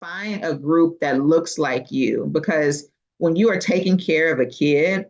find a group that looks like you, because when you are taking care of a kid,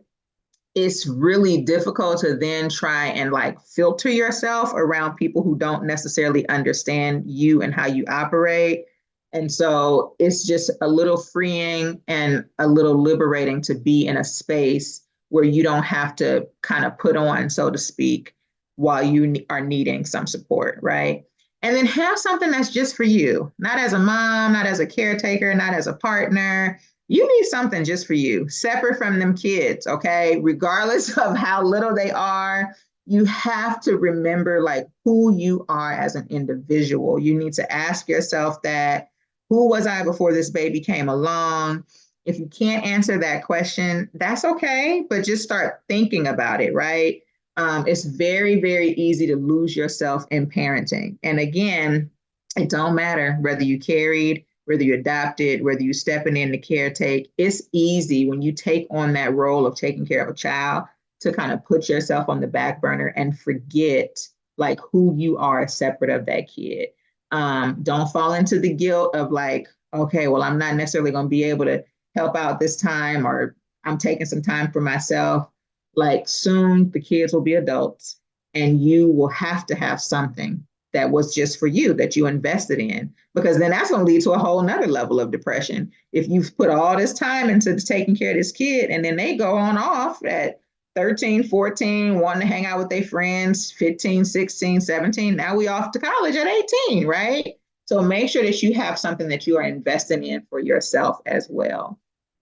it's really difficult to then try and like filter yourself around people who don't necessarily understand you and how you operate. And so it's just a little freeing and a little liberating to be in a space where you don't have to kind of put on, so to speak, while you are needing some support, right? And then have something that's just for you, not as a mom, not as a caretaker, not as a partner. You need something just for you, separate from them kids, okay? Regardless of how little they are, you have to remember like who you are as an individual. You need to ask yourself that, who was I before this baby came along? If you can't answer that question, that's okay, but just start thinking about it, right? It's very, very easy to lose yourself in parenting. And again, it don't matter whether you carried, whether you adopted, whether you stepping in to caretake. It's easy when you take on that role of taking care of a child to kind of put yourself on the back burner and forget like who you are separate of that kid. Don't fall into the guilt of like, okay, well, I'm not necessarily going to be able to help out this time, or I'm taking some time for myself. Like soon the kids will be adults and you will have to have something that was just for you that you invested in, because then that's going to lead to a whole nother level of depression. If you've put all this time into taking care of this kid and then they go on off at 13, 14, wanting to hang out with their friends, 15, 16, 17, now we off to college at 18, right? So make sure that you have something that you are investing in for yourself as well.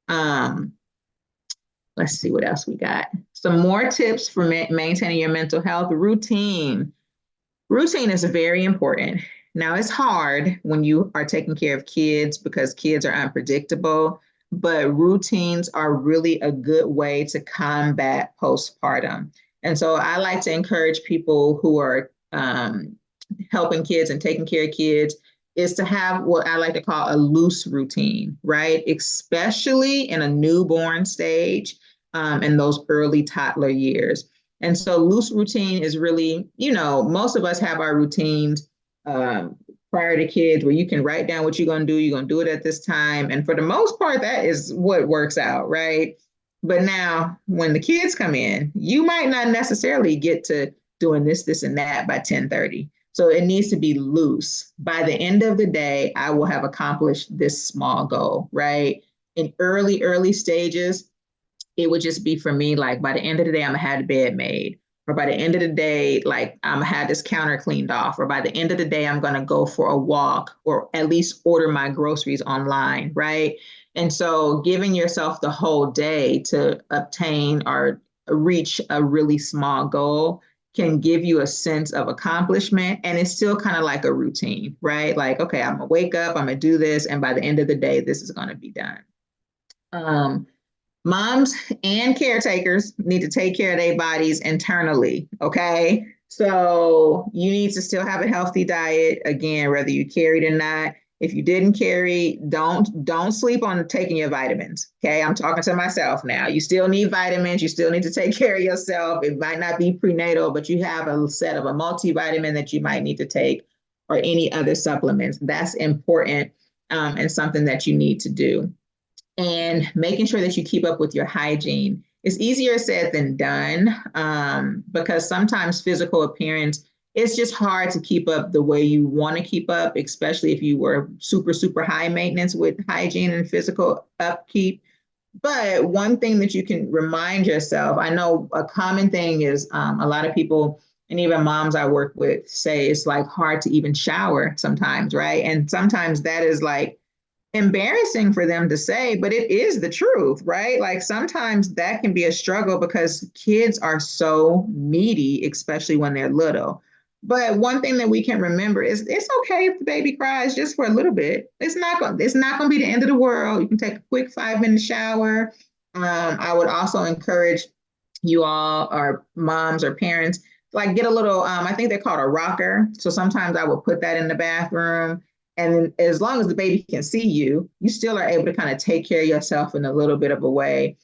Um, let's see what else we got. Some more tips for maintaining your mental health. Routine is very important. Now, it's hard when you are taking care of kids because kids are unpredictable, but routines are really a good way to combat postpartum. And so I like to encourage people who are helping kids and taking care of kids is to have what I like to call a loose routine, right? Especially in a newborn stage, in those early toddler years. And so loose routine is really, most of us have our routines prior to kids where you can write down what you're going to do. You're going to do it at this time. And for the most part, that is what works out, right? But now when the kids come in, you might not necessarily get to doing this, and that by 10:30. So it needs to be loose. By the end of the day, I will have accomplished this small goal, right? In early stages, it would just be for me, like by the end of the day, I'm gonna have the bed made. Or by the end of the day, like I'm gonna have this counter cleaned off. Or by the end of the day, I'm gonna go for a walk or at least order my groceries online, right? And so giving yourself the whole day to obtain or reach a really small goal can give you a sense of accomplishment. And it's still kind of like a routine, right? Like, okay, I'm gonna wake up, I'm gonna do this, and by the end of the day, this is gonna be done. Um, Moms and caretakers need to take care of their bodies internally, okay? So you need to still have a healthy diet, again, whether you carried or not. If you didn't carry, don't sleep on taking your vitamins, okay? I'm talking to myself now. You still need vitamins. You still need to take care of yourself. It might not be prenatal, but you have a set of a multivitamin that you might need to take, or any other supplements. That's important, and something that you need to do, and making sure that you keep up with your hygiene. It's easier said than done, because sometimes physical appearance, it's just hard to keep up the way you want to keep up, especially if you were super, super high maintenance with hygiene and physical upkeep. But one thing that you can remind yourself, I know a common thing is a lot of people, and even moms I work with, say it's like hard to even shower sometimes, right? And sometimes that is like embarrassing for them to say, but it is the truth, right? Like sometimes that can be a struggle because kids are so needy, especially when they're little. But one thing that we can remember is it's okay if the baby cries just for a little bit. It's not going to be the end of the world. You can take a quick 5 minute shower. I would also encourage you all, or moms or parents, like get a little, I think they're called a rocker. So sometimes I would put that in the bathroom, and as long as the baby can see you, you still are able to kind of take care of yourself in a little bit of a way.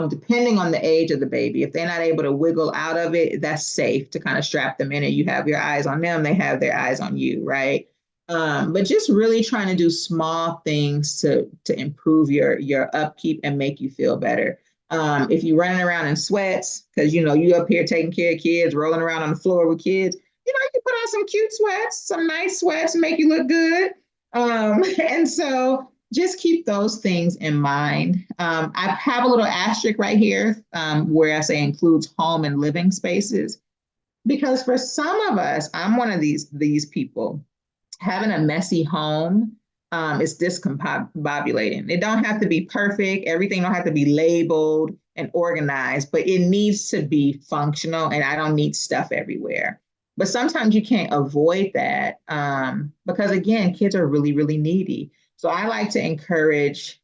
Depending on the age of the baby, if they're not able to wiggle out of it, that's safe to kind of strap them in and you have your eyes on them, they have their eyes on you, right? But just really trying to do small things to improve your upkeep and make you feel better. If you're running around in sweats, because you up here taking care of kids, rolling around on the floor with kids, you can put on some cute sweats, some nice sweats, make you look good. And so just keep those things in mind. I have a little asterisk right here where I say includes home and living spaces, because for some of us, I'm one of these people, having a messy home is discombobulating. It don't have to be perfect. Everything don't have to be labeled and organized, but it needs to be functional, and I don't need stuff everywhere. But sometimes you can't avoid that because, again, kids are really, really needy. So I like to encourage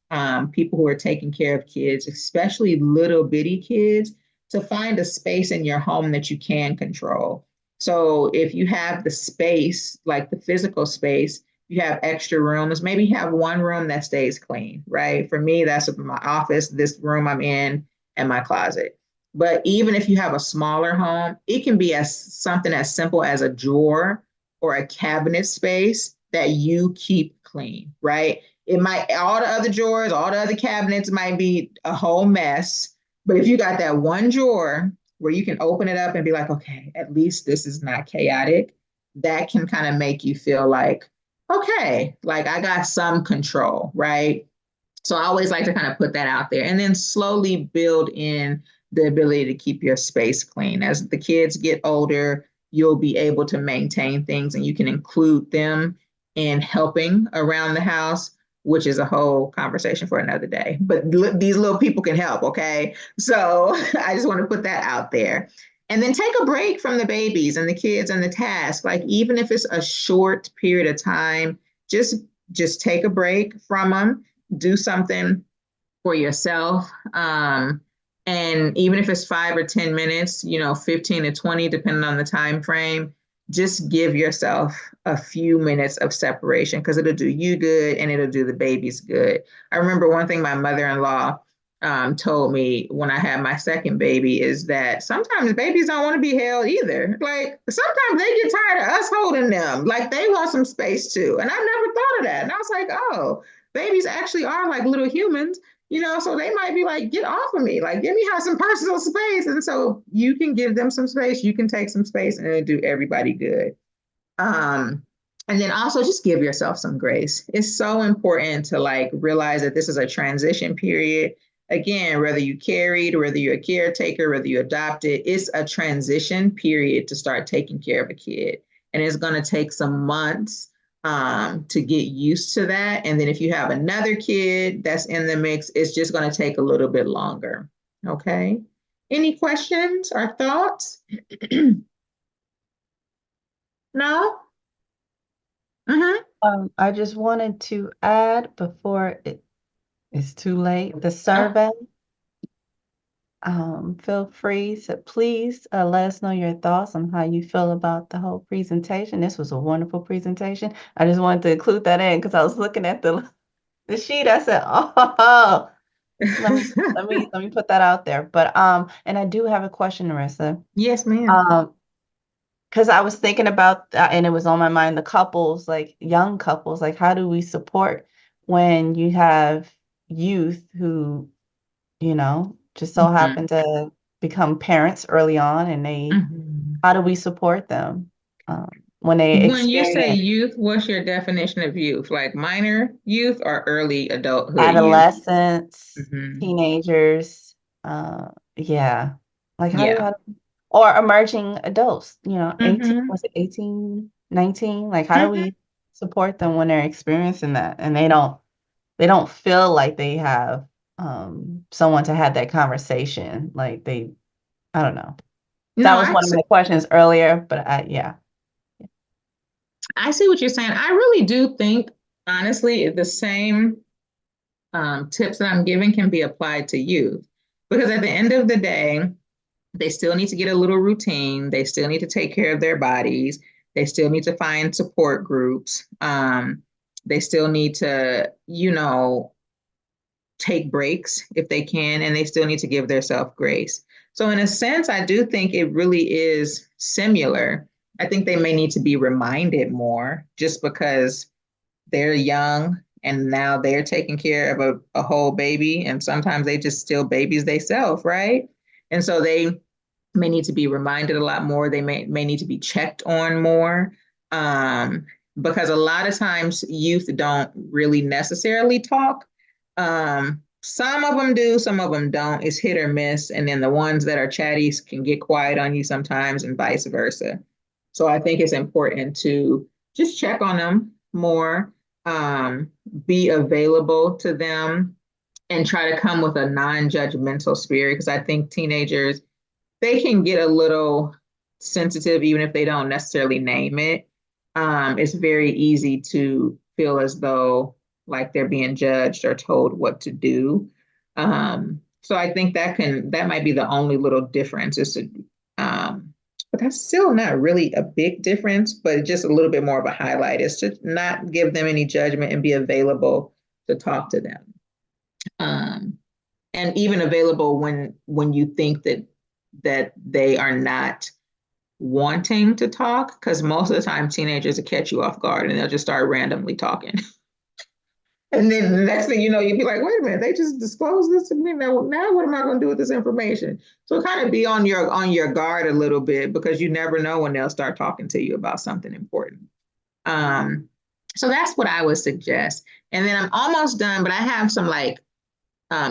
people who are taking care of kids, especially little bitty kids, to find a space in your home that you can control. So if you have the space, like the physical space, you have extra rooms, maybe have one room that stays clean, right? For me, that's my office, this room I'm in, and my closet. But even if you have a smaller home, it can be as something as simple as a drawer or a cabinet space that you keep clean, right? It might, all the other drawers, all the other cabinets might be a whole mess. But if you got that one drawer where you can open it up and be like, okay, at least this is not chaotic, that can kind of make you feel like, okay, like I got some control, right? So I always like to kind of put that out there and then slowly build in the ability to keep your space clean. As the kids get older, you'll be able to maintain things and you can include them in helping around the house, which is a whole conversation for another day. But these little people can help, okay? So I just want to put that out there. And then take a break from the babies and the kids and the task. Like even if it's a short period of time, just take a break from them, do something for yourself. And even if it's 5 or 10 minutes, 15 to 20, depending on the time frame, just give yourself a few minutes of separation because it'll do you good and it'll do the babies good. I remember one thing my mother-in-law told me when I had my second baby is that sometimes babies don't want to be held either. Like sometimes they get tired of us holding them. Like they want some space too. And I never thought of that. And I was like, oh, babies actually are like little humans, so they might be like, get off of me, like, give me some personal space. And so you can give them some space, you can take some space, and it'll do everybody good. Um, and then also just give yourself some grace. It's so important to like realize that this is a transition period. Again, whether you carried, whether you're a caretaker, whether you adopted, it's a transition period to start taking care of a kid. And it's going to take some months to get used to that. And then if you have another kid that's in the mix, it's just going to take a little bit longer. Okay. Any questions or thoughts? No? I just wanted to add before it is too late, the survey. Feel free to please let us know your thoughts on how you feel about the whole presentation. This was a wonderful presentation. I just wanted to include that in because I was looking at the sheet. I said, "Oh, let me put that out there." But and I do have a question, Narissa. Yes, ma'am. Because I was thinking about that, and it was on my mind, the couples, like young couples, like how do we support when you have youth who, just so Mhm. happen to become parents early on, and Mhm. how do we support them when they When you say experience youth, what's your definition of youth? Like minor youth or early adulthood youth? adolescents, Mhm. teenagers, yeah, like Yeah. or emerging adults, 18, Mhm. was it 18, 19? Like how do Mhm. we support them when they're experiencing that and they don't feel like they have someone to have that conversation. Like I don't know. No, That was I one of see, my questions earlier, but yeah. I see what you're saying. I really do think, honestly, the same tips that I'm giving can be applied to youth because at the end of the day, they still need to get a little routine. They still need to take care of their bodies. They still need to find support groups. They still need to, take breaks if they can, and they still need to give themselves grace. So, in a sense, I do think it really is similar. I think they may need to be reminded more just because they're young and now they're taking care of a whole baby. And sometimes they just still babies themselves, right? And so they may need to be reminded a lot more. They may need to be checked on more. Because a lot of times youth don't really necessarily talk. Some of them do, some of them don't. It's hit or miss. And then the ones that are chatty can get quiet on you sometimes and vice versa. So I think it's important to just check on them more, um, be available to them, and try to come with a non-judgmental spirit. Because I think teenagers, they can get a little sensitive, even if they don't necessarily name it. It's very easy to feel as though like they're being judged or told what to do. So I think that might be the only little difference is to, but that's still not really a big difference, but just a little bit more of a highlight is to not give them any judgment and be available to talk to them. Um, and even available when you think that they are not wanting to talk, because most of the time teenagers will catch you off guard and they'll just start randomly talking. And then the next thing you know, you'll be like, wait a minute, they just disclosed this to me. Now what am I going to do with this information? So kind of be on your guard a little bit because you never know when they'll start talking to you about something important. Um, so that's what I would suggest. And then I'm almost done, but I have some like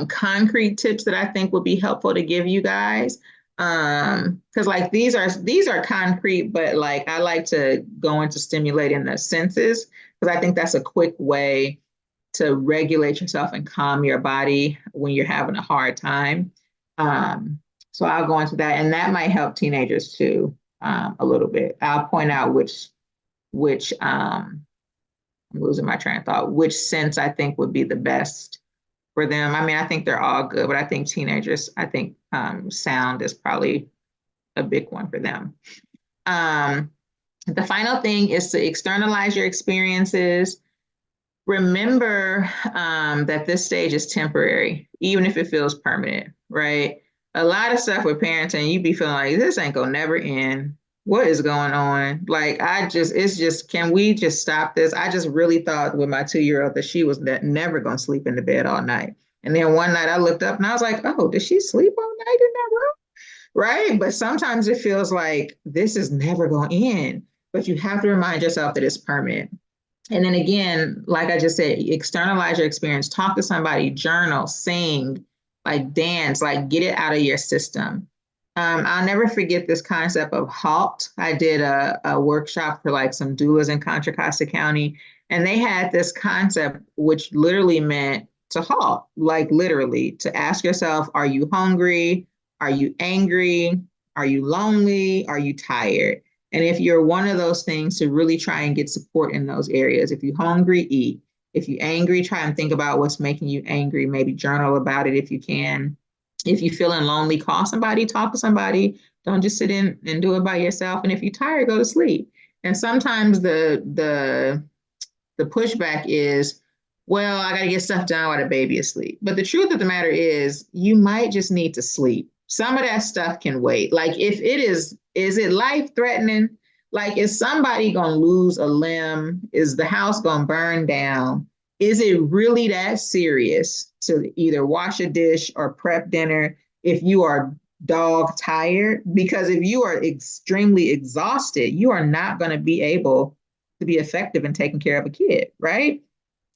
concrete tips that I think would be helpful to give you guys. Because like these are concrete, but like I like to go into stimulating the senses because I think that's a quick way to regulate yourself and calm your body when you're having a hard time. So I'll go into that, and that might help teenagers too, a little bit. I'll point out which I'm losing my train of thought, which sense I think would be the best for them. I mean, I think they're all good, but I think teenagers, I think sound is probably a big one for them. The final thing is to externalize your experiences. Remember that this stage is temporary, even if it feels permanent, right? A lot of stuff with parenting, you be feeling like this ain't gonna never end. What is going on? Like, it's just, can we just stop this? I just really thought with my 2-year-old that she was never gonna sleep in the bed all night. And then one night I looked up and I was like, oh, did she sleep all night in that room? Right? But sometimes it feels like this is never gonna end. But you have to remind yourself that it's permanent. And then again, like I just said, externalize your experience, talk to somebody, journal, sing, like dance, like get it out of your system. I'll never forget this concept of halt. I did a workshop for like some doulas in Contra Costa County, and they had this concept which literally meant to halt, like literally to ask yourself, are you hungry? Are you angry? Are you lonely? Are you tired? And if you're one of those things, to really try and get support in those areas. If you're hungry, eat. If you're angry, try and think about what's making you angry. Maybe journal about it if you can. If you're feeling lonely, call somebody, talk to somebody. Don't just sit in and do it by yourself. And if you're tired, go to sleep. And sometimes the pushback is, well, I got to get stuff done while the baby is asleep. But the truth of the matter is, you might just need to sleep. Some of that stuff can wait. Like if it is it life threatening? Like is somebody going to lose a limb? Is the house going to burn down? Is it really that serious to either wash a dish or prep dinner if you are dog tired? Because if you are extremely exhausted, you are not going to be able to be effective in taking care of a kid, right?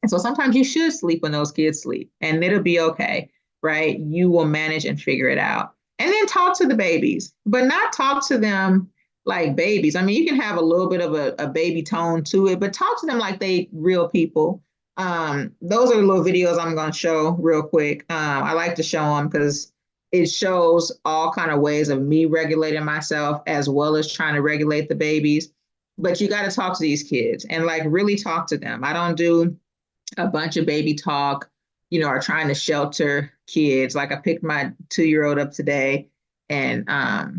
And so sometimes you should sleep when those kids sleep and it'll be okay, right? You will manage and figure it out. And then talk to the babies, but not talk to them like babies. I mean, you can have a little bit of a baby tone to it, but talk to them like they real people. Those are the little videos I'm going to show real quick. I like to show them because it shows all kind of ways of me regulating myself as well as trying to regulate the babies. But you got to talk to these kids and like really talk to them. I don't do a bunch of baby talk, or trying to shelter kids. Like I picked my 2-year-old up today, and my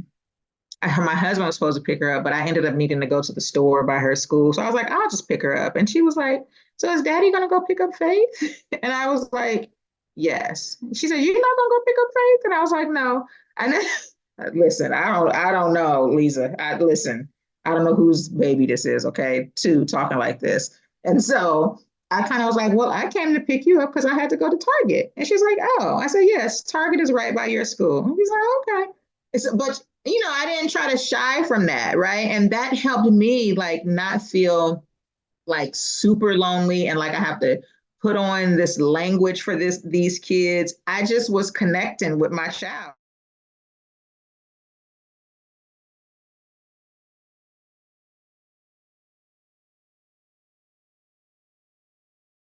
husband was supposed to pick her up, but I ended up needing to go to the store by her school. So I was like, I'll just pick her up. And she was like, so is daddy going to go pick up Faith? And I was like, yes. She said, you're not going to go pick up Faith? And I was like, no. And then, listen, I don't know, Lisa. Listen, I don't know whose baby this is, okay, two talking like this. And so I kind of was like, well, I came to pick you up because I had to go to Target. And she's like, oh, I said, yes, Target is right by your school. And he's like, okay. But, I didn't try to shy from that, right? And that helped me like not feel like super lonely and like I have to put on this language for these kids. I just was connecting with my child.